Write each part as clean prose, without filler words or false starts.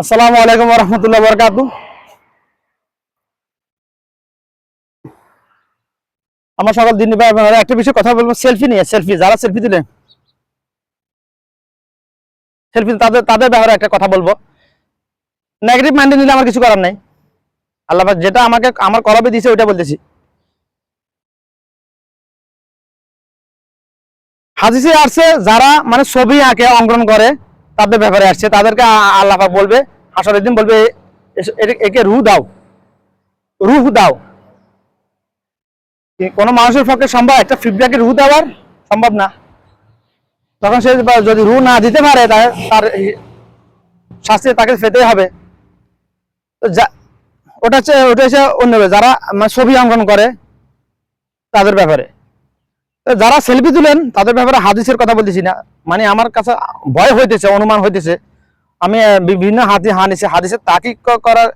আসসালামু আলাইকুম ওয়া রাহমাতুল্লাহি ওয়া বারাকাতুহু। আমার সকল দিনী ভাই বোনেরা একটা বিষয়ে কথা বলবো, সেলফি নিয়ে। যারা সেলফি তুলে তাদের তাদের ব্যাপারে একটা কথা বলবো। নেগেটিভ মাইন্ডে নিলে আমার কিছু করার নাই। আল্লাহ পাক যেটা আমাকে আমার করাবে দিয়েছে ওইটা বলতেছি। হাদিসে আসছে যারা মানে ছবি আঁকে অঙ্কন করে তাদের ব্যাপারে আসছে, তাদেরকে আল্লাহ পাক বলবে হাসরের দিন বলবে একে রূহ দাও, রূহ দাও। কোনো মানুষের পক্ষে সম্ভব একটা ফিডব্যাকের রূহ দেওয়ার? সম্ভব না। তখন সে যদি রূহ না দিতে পারে তার শাস্তি তাকে পেতেই হবে। ওটা হচ্ছে অন্য যারা ছবি অঙ্কন করে তাদের ব্যাপারে। যারা সেলফি তুলেন তাদের ব্যাপারে হাদিসের কথা বলতেছি না, মানে আমার কাছে ভয় হইতেছে, অনুমান হইতেছে। আমি বিভিন্ন হাদিসের তাকিক করার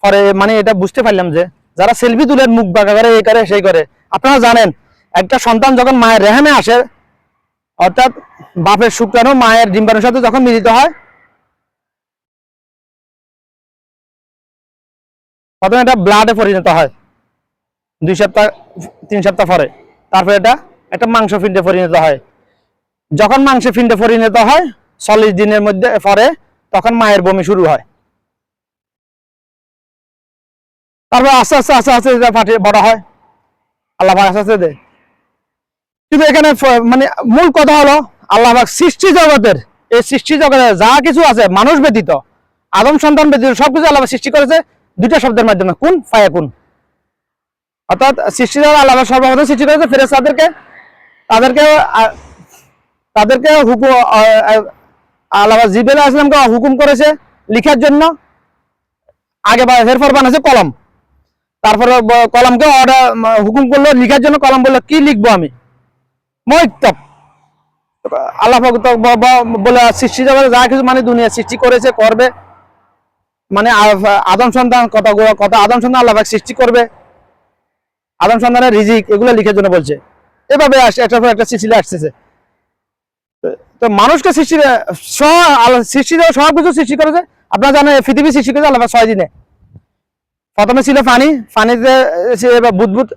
পরে মানে এটা বুঝতে পারলাম যে যারা সেলফি তুলেন মুখ বাঁকা করে এই করে সেই করে। আপনারা জানেন একটা সন্তান যখন মায়ের রেহেমে আসে, অর্থাৎ বাপের শুক্রাণু মায়ের ডিম্বাণুর সাথে যখন মিলিত হয়, প্রথমে এটা ব্লাডে পরিণত হয় 2 সপ্তাহ 3 সপ্তাহ পরে। তারপরে এটা একটা মাংস পিণ্ডে পরিণত হয়। যখন মাংস পিণ্ডে পরিণত হয় 40 দিনের মধ্যে পরে, তখন মায়ের বমি শুরু হয়। তারপর আস্তে আস্তে আস্তে আস্তে ফাটিয়ে বড় হয়, আল্লাহ পাক আস্তে আস্তে দেয়। কিন্তু এখানে মানে মূল কথা হলো আল্লাহ পাক সৃষ্টি জগতের, এই সৃষ্টি জগতের যা কিছু আছে মানুষ ব্যতীত, আদম সন্তান ব্যতীত সবকিছু আল্লাহ সৃষ্টি করেছে দুইটা শব্দের মাধ্যমে, কুন ফায়াকুন। অর্থাৎ সৃষ্টি জগৎ আল্লাহ সর্বপ্রথম সৃষ্টি করেছে ফেরেশতাদেরকে, তাদেরকে তাদেরকে হুকুম আল্লাহ জিবরাইল আলাইহিস সালামকে হুকুম করেছে লিখার জন্য। আগে এরপর বানাইছে কলম, তারপরে কলমকে অর্ডার হুকুম করলো লিখার জন্য। কলম বললো কি লিখবো আমি, মইতব। আল্লাহ বলে সৃষ্টি জগতে যা কিছু মানে দুনিয়া সৃষ্টি করেছে করবে, মানে আদম সন্তান কত আদম সন্তান আল্লাহ সৃষ্টি করবে, আদম সন্তানের রিজিক এগুলো লিখার জন্য বলছে। এভাবে একটা পর একটা সিলসিলা আসতেছে। তো মানুষকে সৃষ্টি সব কিছু সৃষ্টি করেছে। আপনারা জানেন পৃথিবী সৃষ্টি করেছে আল্লাহ 6 দিনে। প্রথমে ছিল পানিতে বুদবুদ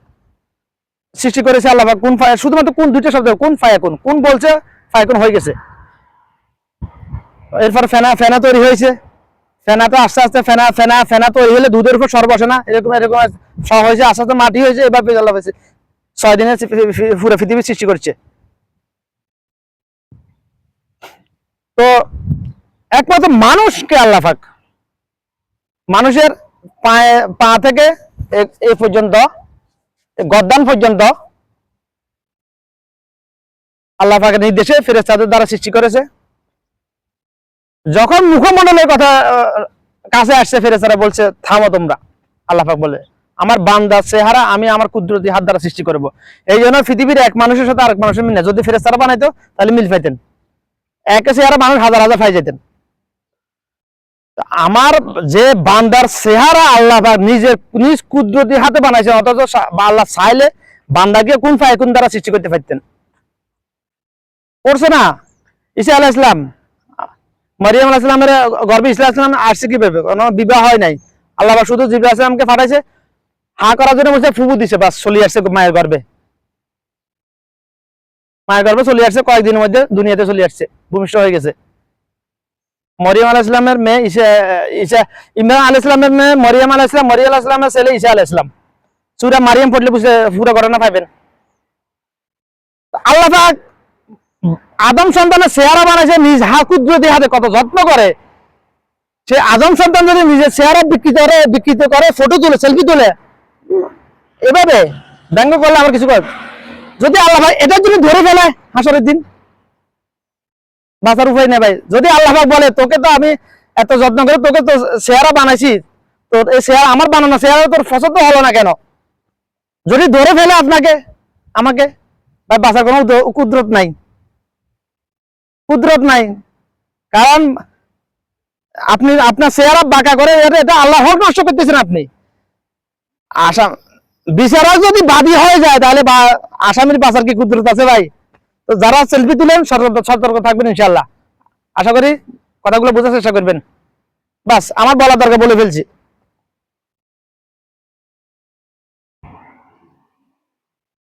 সৃষ্টি করেছে আল্লাহ কোন ফায়ার, শুধুমাত্র কোন দুইটা শব্দ, কোন ফায়াকুন। কোন বলছে ফায়াকুন হয়ে গেছে। এরপর ফেনা তৈরি হয়েছে। ফেনাতে আস্তে আস্তে ফেনা তৈরি হলে দুধের উপর সর বসে না, এরকম এরকম সব হয়েছে, আস্তে আস্তে মাটি হয়েছে। এভাবে আল্লাহ হয়েছে 6 দিনে পুরো পৃথিবী সৃষ্টি করছে। তো একমাত্র মানুষকে আল্লাহ পাক মানুষের পা থেকে এই পর্যন্ত গর্দান পর্যন্ত আল্লাহ পাকের নির্দেশে ফেরেশতাদের দ্বারা সৃষ্টি করেছে। যখন মুখমণ্ডলের কথা কাছে আসছে ফেরেশতারা বলছে থামো তোমরা। আল্লাহ পাক বলে আমার বান্দা চেহারা আমি আমার কুদরতি হাত দ্বারা সৃষ্টি করব। এই জন্য পৃথিবীর এক মানুষের সাথে আরেক মানুষের মিল না। যদি ফেরেশতারা বানাইতো তাহলে মিল পাইতেন, একে চেহারা মানুষ হাজার হাজার পাই যেতেন। আমার যে বান্দার চেহারা আল্লাহ পাক নিজ কুদরতি হাতে বানাইছেন, অথচ আল্লাহ চাইলে বান্দাকে কোন ফায়াকুন দ্বারা সৃষ্টি করতে পারতেন, করছে না। ঈসা আলাইহিস সালাম, মারিয়াম আলাইহিস সালামের গর্ভে ঈসা আলাইহিস সালাম আসছে কিভাবে? কোনো বিবাহ হয় নাই। আল্লাহ পাক শুধু জিবরাইল আলাইহিস সালামকে পাঠাইছে হা করার জন্য, বলছে ফুবু দিছে, বাস চলে আসছে মায়ের গর্ভে। মায়ের গর্ভে চলে আসছে, কয়েকদিনের মধ্যে দুনিয়াতে চলে আসছে, ভূমিষ্ঠ হয়ে গেছে। মরিয়ম আলাইহিস সালামের মেয়ে ইমরান আলাইহিস সালামের মেয়ে মরিয়ম আলাইহিস সালাম, মরিয়ম আলাইহিস সালামের ছেলে ঈসা আলাইহিস সালাম। সূরা মারিয়াম পড়লে বুঝে পুরো ঘটনা পাবেন। আল্লাহ পাক আদম সন্তানের চেহারা বানাইছে নিজ কুদরতি হাতে, কত যত্ন করে। সে আদম সন্তান যদি নিজের চেহারা বিকৃত করে ফটো তুলে সেলফি তুলে এভাবে ব্যঙ্গ করলে আমার কিছু কর। যদি আল্লাহ ভাই এটা যদি ধরে ফেলে হাসরের দিন বাঁচার উপায় নেই ভাই। যদি আল্লাহ পাক বলে তোকে তো আমি এত যত্ন করে তোকে তো চেহারা বানাইছি, তোর এই চেহারা আমার বানানো চেহারা তোর পছন্দ হলো না কেন? যদি ধরে ফেলে আপনাকে আমাকে, ভাই বাঁচার কোনো কুদরত নাই, কুদরত নাই। কারণ আপনি আপনার চেহারা বাঁকা করে এটা আল্লাহ হক নষ্ট করতেছেন আপনি। বিচারক যদি বাদী হয়ে যায় তাহলে আসামির বাঁচার কি কুদরত আছে ভাই? তো যারা সেলফি তুলেন সতর্ক থাকবেন ইনশাআল্লাহ। আশা করি কথাগুলো বোঝার চেষ্টা করবেন। বাস আমার বলার দরকার বলে ফেলছি।